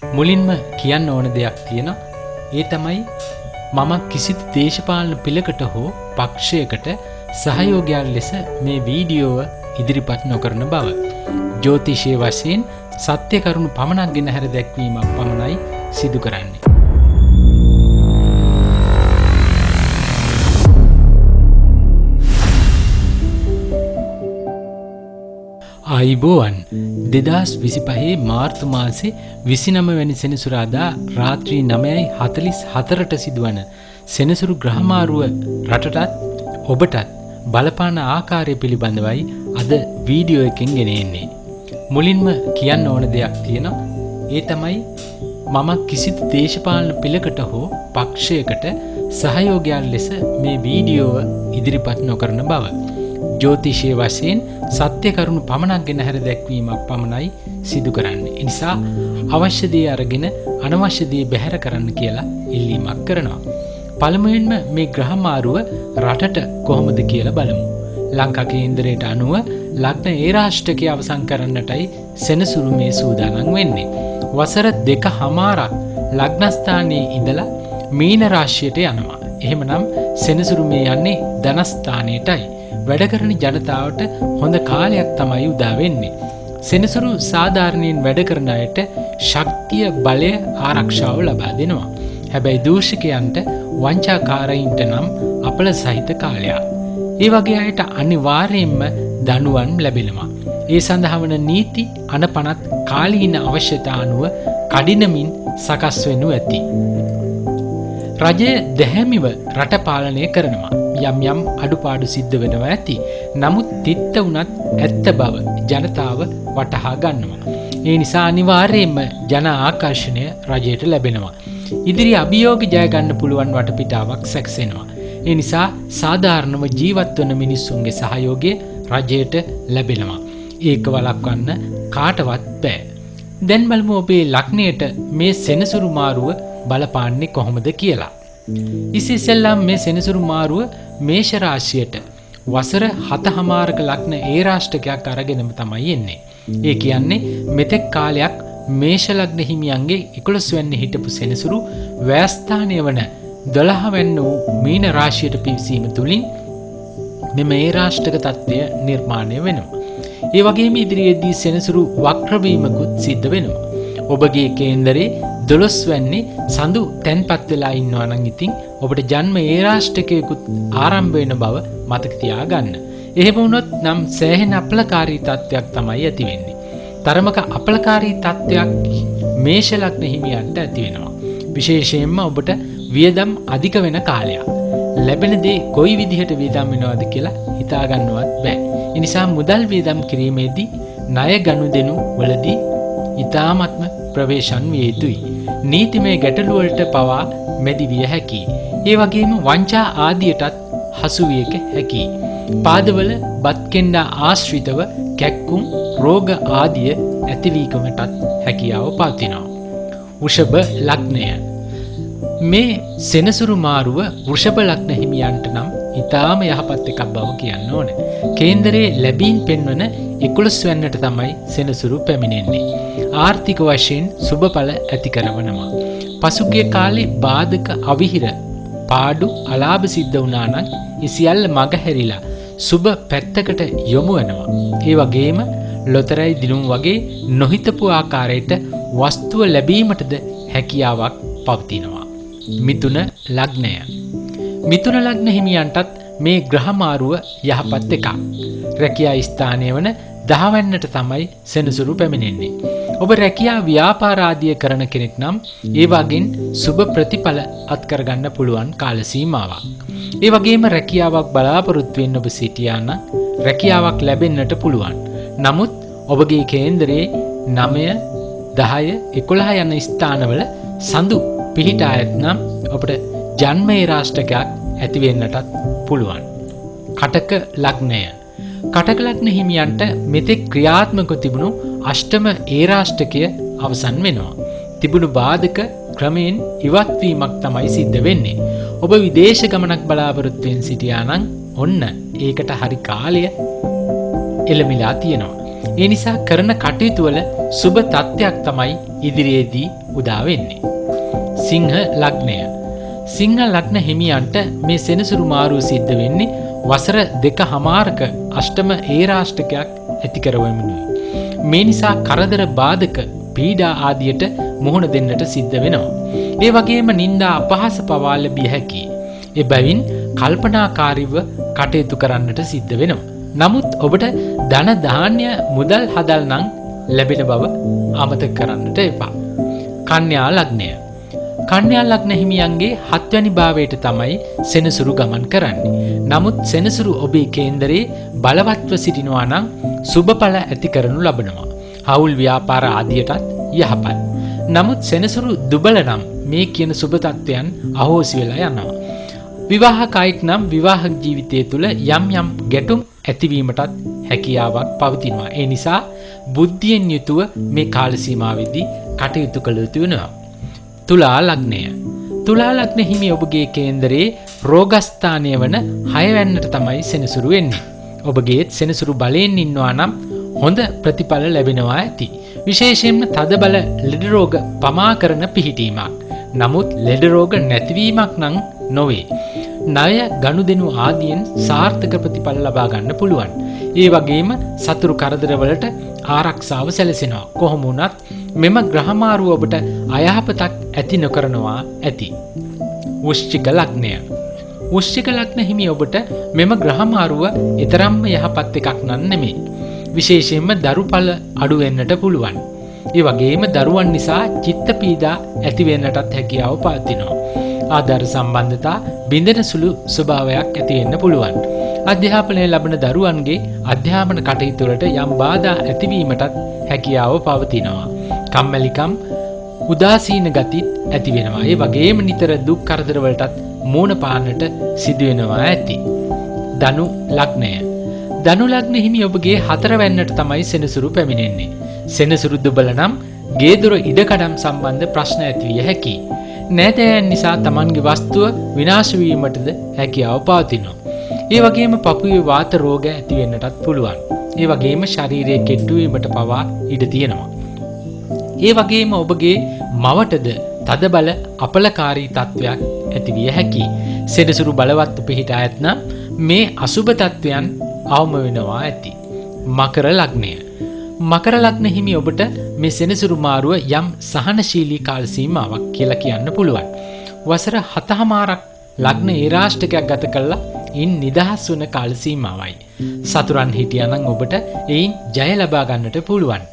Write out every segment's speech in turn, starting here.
මුලින්ම කියන්න ඕන දෙයක් තියෙනවා. ඒ තමයි මම කිසිදු දේශපාලන පිළකට හෝ පක්ෂයකට සහයෝගයක් ලෙස මේ වීඩියෝව ඉදිරිපත් නොකරන බව. ජ්‍යොතිෂයේ වශයෙන් සත්‍ය කරුණු පමණක් ගෙන හැර දැක්වීමක් පමණයි සිදු කරන්නේ. ආයිබෝවන් 2025 මාර්තු මාසේ 29 වැනි සෙනසුරාදා රාත්‍රී 9:44ට සිදුවන සෙනසුරු ග්‍රහමාරුව රටටත් ඔබටත් බලපාන ආකාරය පිළිබඳවයි අද වීඩියෝ එකෙන් ගෙන එන්නේ. මුලින්ම කියන්න ඕන දෙයක් තියෙනවා. ඒ තමයි මම කිසිදු දේශපාලන පිළකට හෝ පක්ෂයකට සහයෝගයක් ලෙස මේ වීඩියෝව ඉදිරිපත් නොකරන බව. ජ්‍යොතිෂයේ වශයෙන් සත්‍ය කරුණු පමණක් ගෙන හැර දැක්වීමක් පමණයි සිදු කරන්නේ. ඒ නිසා අවශ්‍ය දේ අරගෙන අනවශ්‍ය දේ බැහැර කරන්න කියලා ඉල්ලීමක් කරනවා. පළමුවෙන්ම මේ ග්‍රහමාරුව රටට කොහොමද කියලා බලමු. ලංකා කේන්දරයට අනුව ලග්න ඒ රාශියේ අවසන් කරන්නටයි සෙනසුරු මේ සූදානම් වෙන්නේ. වසර 2කමාරක් ලග්නස්ථානයේ ඉඳලා මීන රාශියට යනවා. එහෙමනම් සෙනසුරු මේ යන්නේ ධනස්ථානයටයි. වැඩ කරන ජනතාවට හොඳ කාලයක් තමයි උදා වෙන්නේ. සෙනසුරු සාධාරණයෙන් වැඩ කරන අයට ශක්තිය, බලය, ආරක්ෂාව ලබා දෙනවා. හැබැයි දූෂකයන්ට, වංචාකාරයින්ට නම් අපල සහිත කාලයක්. ඒ වගේ අයට අනිවාර්යයෙන්ම දඬුවම් ලැබෙනවා. ඒ සඳහා වන නීති අනපනත් කාලීන අවශ්‍යතා අනුව කඩිනමින් සකස් වෙනු ඇති. රජය දැහැමිව රට පාලනය කරනවා. යම් යම් අඩුපාඩු සිද්ධ වෙනවා ඇති. නමුත් තිත්ත වුණත් ඇත්ත බව ජනතාව වටහා ගන්නවා. ඒ නිසා අනිවාර්යයෙන්ම ජන ආකර්ෂණය රජයට ලැබෙනවා. ඉදිරි අභියෝග ජය ගන්න පුළුවන් වටපිටාවක් සැකසෙනවා. ඒ නිසා සාධාරණව ජීවත් වන මිනිස්සුන්ගේ සහයෝගය රජයට ලැබෙනවා. ඒක වළක්වන්න කාටවත් බෑ. දැන් බලමු ඔබේ ලග්නයට මේ සෙනසුරු මාරුව බලපාන්නේ කොහොමද කියලා. ඉස්සෙල්ලාම මේ සෙනසුරු මාරුව මේෂ රාශියට වසර 7කමාරක ලග්න ඒ රාශියක් අරගෙනම තමයි එන්නේ. ඒ කියන්නේ මෙතෙක් කාලයක් මේෂ ලග්න හිමියන්ගේ 11 වෙනි හිටපු සෙනසුරු ව්‍යස්ථානය වන 12 වෙනි වූ මීන රාශියට පිවිසීම තුලින් මෙම ඒ රාශික තත්ත්වය නිර්මාණය වෙනවා. ඒ වගේම ඉදිරියේදී සෙනසුරු වක්‍ර වීමකුත් සිද්ධ වෙනවා. ඔබගේ කේන්දරේ 12 වෙනි සඳු තැන්පත් වෙලා ඉන්නවා නම් ඉතින් ඔබට ජන්ම ඒ රාශිකයකුත් ආරම්භ වෙන බව මතක තියාගන්න. එහෙම වුණොත් නම් සෑහෙන අපලකාරී තත්ත්වයක් තමයි ඇති වෙන්නේ. තරමක අපලකාරී තත්ත්වයක් මේෂ ලග්න හිමියන්ට ඇති වෙනවා. විශේෂයෙන්ම ඔබට වියදම් අධික වෙන කාලයක්. ලැබෙන දේ කොයි විදිහට වියදම් වෙනවද කියලා හිතා ගන්නවත් බෑ. ඒ නිසා මුදල් වියදම් කිරීමේදී ණය ගනුදෙනු වලදී ඊ타ත්ම ප්‍රවේශම් විය යුතුයි. නීතිමය ගැටලු වලට පවා මැදි විය හැකියි. ඒ වගේම වංචා ආදියටත් හසු විය හැකියි. පාදවල බත් කෙන්ඩා ආශ්‍රිතව කැක්කුම්, රෝග ආදිය ඇතිවීමටත් හැකියාව පවතිනවා. වෘෂභ ලග්නය. මේ සෙනසුරු මාරුව වෘෂභ ලග්න හිමියන්ට නම් ඊටාම යහපත් එකක් බව කියන්න ඕනේ. කේන්දරයේ ලැබීම් පෙන්වන 11 වෙනිට තමයි සෙනසුරු පැමිණෙන්නේ. ආර්ථික වශයෙන් සුබඵල ඇති කරවනවා. පසුගිය කාලේ බාධක, අවිහිර, පාඩු, අලාභ සිද්ධ වුණා නම් ඒ සියල්ල මගහැරිලා සුබ පැත්තකට යොමු වෙනවා. ඒ වගේම ලොතරැයි දිනුම් වගේ නොහිතපු ආකාරයට වස්තුව ලැබීමටද හැකියාවක් පවතිනවා. මිථුන ලග්නය. මිථුන ලග්න හිමියන්ටත් මේ ග්‍රහමාරුව යහපත් එකක්. රැකියා ස්ථානය වන 10 වෙනිට තමයි සෙනසුරු පැමිණෙන්නේ. ඔබ රැකියා ව්‍යාපාර ආදිය කරන කෙනෙක් නම් ඒ වගේන් සුබ ප්‍රතිඵල අත් කරගන්න පුළුවන් කාල සීමාවක්. ඒ වගේම රැකියාවක් බලාපොරොත්තු වෙන්න ඔබ සිටියා නම් රැකියාවක් ලැබෙන්නට පුළුවන්. නමුත් ඔබගේ කේන්දරයේ 9, 10, 11 යන ස්ථානවල සඳු පිහිටා ඇතනම් ඔබට ජන්මේ රාශිකයක් ඇති වෙන්නටත් පුළුවන්. කටක ලග්නය. කටක ලග්න හිමියන්ට මෙතෙක් ක්‍රියාත්මක තිබුණු අෂ්ටම ඒ රාශිකය අවසන් වෙනවා. තිබුණු බාධක ක්‍රමයෙන් ඉවත් වීමක් තමයි සිද්ධ වෙන්නේ. ඔබ විදේශ ගමනක් බලාපොරොත්තු වෙන සිටියා නම් ඔන්න ඒකට හරි කාලය එළමිලා තියෙනවා. ඒ නිසා කරන කටයුතු වල සුබ තත්ත්වයක් තමයි ඉදිරියේදී උදා වෙන්නේ. සිංහ ලග්නය. සිංහ ලග්න හිමියන්ට මේ සෙනසුරු මාරුව සිද්ධ වෙන්නේ වසර 2.5ක අෂ්ටම ඒරාෂ්ටකයක් ඇති කරවමිනුයි. මේ නිසා කරදර බාධක පීඩා ආදියට මුහුණ දෙන්නට සිද්ධ වෙනවා. ඒ වගේම නිന്ദා අපහාස පවා ලැබිය හැකියි. එබැවින් කල්පනාකාරීව කටයුතු කරන්නට සිද්ධ වෙනවා. නමුත් ඔබට ධන ධාන්‍ය මුදල් හදල් නම් ලැබෙන බව අමතක කරන්නට එපා. කන්‍යා ලග්නය. කන්‍යා ලග්න හිමියන්ගේ 7 වැනි භාවයට තමයි සෙනසුරු ගමන් කරන්නේ. නමුත් සෙනසුරු ඔබේ කේන්දරේ බලවත්ව සිටිනවා නම් සුබඵල ඇති කරනු ලබනවා. හවුල් ව්‍යාපාර ආදියටත් යහපත්. නමුත් සෙනසුරු දුබල නම් මේ කියන සුබ තත්ත්වයන් අහෝසි වෙලා යනවා. විවාහකයිට නම් විවාහක ජීවිතය තුළ යම් යම් ගැටුම් ඇතිවීමටත් හැකියාවක් පවතිනවා. ඒ නිසා බුද්ධියෙන් යුතුව මේ කාල සීමාවෙදී කටයුතු කළ යුතු වෙනවා. තුලා ලග්නය. තුලා ලග්න හිමි ඔබගේ කේන්දරේ රෝගස්ථානය වන 6 වැන්නට තමයි සෙනසුරු වෙන්නේ. ඔබගේත් සෙනසුරු බලයෙන් ඉන්නවා නම් හොඳ ප්‍රතිඵල ලැබෙනවා ඇති. විශේෂයෙන්ම තද බල ලෙඩ රෝග පමා කරන පිහිටීමක්. නමුත් ලෙඩ රෝග නැතිවීමක් නම් නොවේ. ණය ගනුදෙනු ආදියෙන් සාර්ථක ප්‍රතිඵල ලබා ගන්න පුළුවන්. ඒ වගේම සතුරු කරදරවලට ආරක්ෂාව සැලසෙනවා. කොහොම වුණත් මෙම ග්‍රහමාරුව ඔබට අයහපතක් ඇති නොකරනවා ඇති. වෘශ්චික ලග්නය. වෘශ්චික ලග්න හිමි ඔබට මෙම ග්‍රහමාරුව ඊතරම්ම යහපත් එකක් නන් නෙමෙයි. විශේෂයෙන්ම දරුඵල අඩු වෙන්නට පුළුවන්. ඒ වගේම දරුවන් නිසා චිත්ත පීඩා ඇති වෙන්නටත් හැකියාව පවතිනවා. ආධාර සම්බන්ධතා බිඳෙන සුළු ස්වභාවයක් ඇති වෙන්න පුළුවන්. අධ්‍යාපනය ලබන දරුවන්ගේ අධ්‍යාපන කටයුතු වලට යම් බාධා ඇතිවීමටත් හැකියාව පවතිනවා. කම්මැලිකම් උදාසීන ගතිත් ඇති වෙනවා. ඒ වගේම නිතර දුක් කරදර වලටත් මූණ පාන්නට සිදු වෙනවා ඇති. ධනු ලග්නය. ධනු ලග්න හිමි ඔබගේ 4 වැන්නට තමයි සෙනසුරු පැමිණෙන්නේ. සෙනසුරු දුබල නම් ගේ දොර ඉඩකඩම් සම්බන්ධ ප්‍රශ්න ඇති විය හැකියි. නෑදෑයන් නිසා තමන්ගේ වස්තුව විනාශ වීමටද හැකියාව පවතිනවා. ඒ වගේම පපුවේ වාත රෝග ඇති වෙන්නටත් පුළුවන්. ඒ වගේම ශරීරයේ කෙට්ටු වීමට පවා ඉඩ තියෙනවා. ඒ වගේම ඔබගේ මවටද තදබල අපලකාරී තත්වයක් ඇති විය හැකියි. සෙනසුරු බලවත් පිහිටා ඇතනම් මේ අසුබ තත්වයන් අවම වෙනවා ඇති. මකර ලග්නය. මකර ලග්න හිමි ඔබට මේ සෙනසුරු මාරුව යම් සහනශීලී කාල සීමාවක් කියලා කියන්න පුළුවන්. වසර 7මාරක් ලග්න ඒරාෂ්ටකයක් ගත කළා ඉන් නිදහස් වන කාල සීමාවයි. සතුරන් හිටියානම් ඔබට එයින් ජය ලබා ගන්නට පුළුවන්.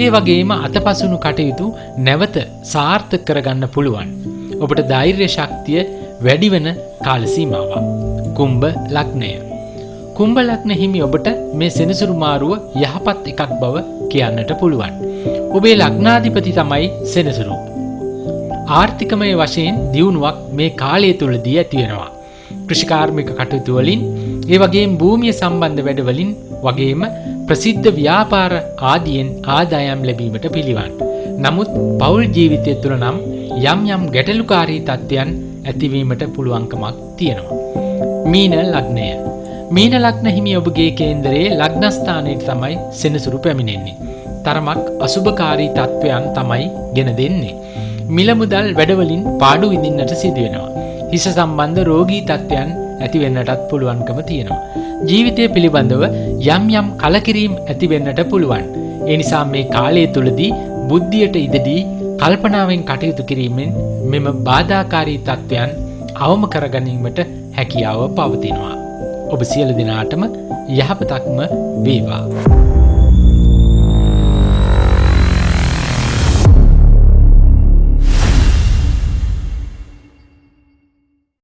ඒ වගේම අතපසුණු කටයුතු නැවත සාර්ථක කරගන්න පුළුවන්. ඔබට ධෛර්ය ශක්තිය වැඩි වෙන කාල සීමාවක්. කුම්භ ලග්නය. කුම්භ ලග්න හිමි ඔබට මේ සෙනසුරු මාරුව යහපත් එකක් බව කියන්නට පුළුවන්. ඔබේ ලග්නාධිපති තමයි සෙනසුරු. ආර්ථිකමය වශයෙන් දියුණුවක් මේ කාලය තුලදී ඇති වෙනවා. කෘෂිකාර්මික කටයුතු වලින්, ඒ වගේම භූමිය සම්බන්ධ වැඩ වලින් වගේම ප්‍රසිද්ධ ව්‍යාපාර ආදියෙන් ආදායම් ලැබීමට පිළිවන්. නමුත් පෞල් ජීවිතය තුළ නම් යම් යම් ගැටලුකාරී තත්ත්වයන් ඇතිවීමට පුළුවන්කමක් තියෙනවා. මීන ලග්නය. මීන ලග්න හිමි ඔබගේ කේන්දරයේ ලග්නස්ථානයේ තමයි සෙනසුරු පැමිණෙන්නේ. තරමක් අසුභකාරී තත්ත්වයන් තමයි ගෙන දෙන්නේ. මිල මුදල් වැඩවලින් පාඩු විඳින්නට සිදු වෙනවා. හිස සම්බන්ධ රෝගී තත්ත්වයන් ඇති වෙන්නටත් පුළුවන්කම තියෙනවා. ජීවිතය පිළිබඳව යම් යම් කලකිරීම් ඇති වෙන්නට පුළුවන්. ඒ නිසා මේ කාලය තුලදී බුද්ධියට ඉඩදී කල්පනාවෙන් කටයුතු කිරීමෙන් මෙම බාධාකාරී තත්ත්වයන් අවම කරගැනීමට හැකියාව පවතිනවා. ඔබ සියලු දෙනාටම යහපතක්ම වේවා.